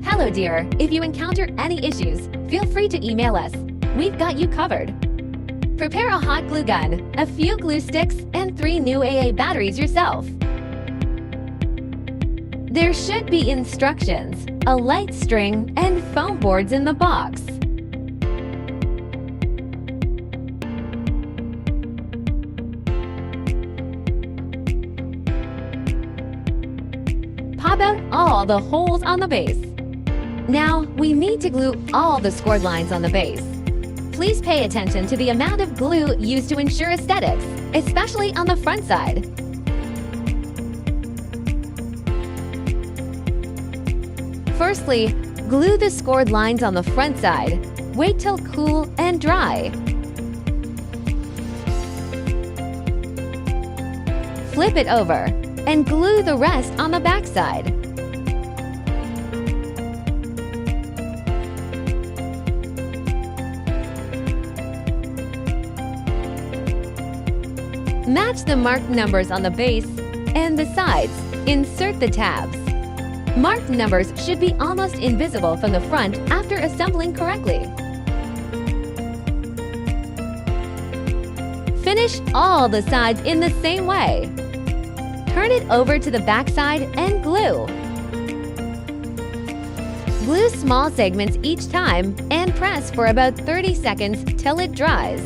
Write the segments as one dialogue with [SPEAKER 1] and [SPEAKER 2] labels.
[SPEAKER 1] Hello dear, if you encounter any issues, feel free to email us. We've got you covered. Prepare a hot glue gun, a few glue sticks, and 3 new AA batteries yourself. There should be instructions, a light string, and foam boards in the box. Pop out all the holes on the base. Now, we need to glue all the scored lines on the base. Please pay attention to the amount of glue used to ensure aesthetics, especially on the front side. Firstly, glue the scored lines on the front side. Wait till cool and dry. Flip it over and glue the rest on the back side. Match the marked numbers on the base and the sides. Insert the tabs. Marked numbers should be almost invisible from the front after assembling correctly. Finish all the sides in the same way. Turn it over to the back side and glue. Glue small segments each time and press for about 30 seconds till it dries.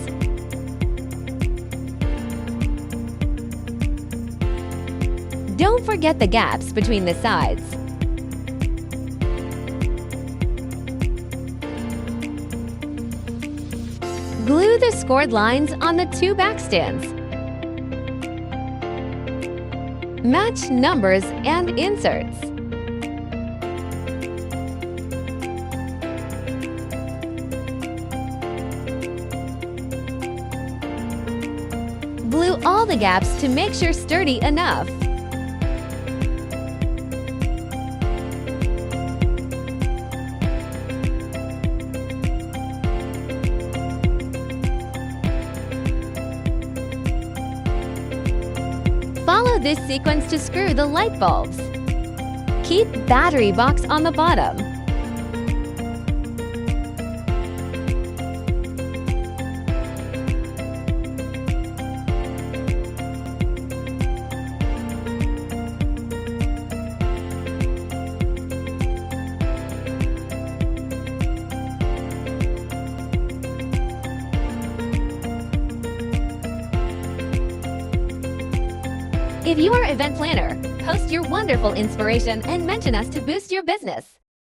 [SPEAKER 1] Don't forget the gaps between the sides. Glue the scored lines on the 2 back stands. Match numbers and inserts. Glue all the gaps to make sure sturdy enough. Follow this sequence to screw the light bulbs. Keep battery box on the bottom. If you are an event planner, post your wonderful inspiration and mention us to boost your business.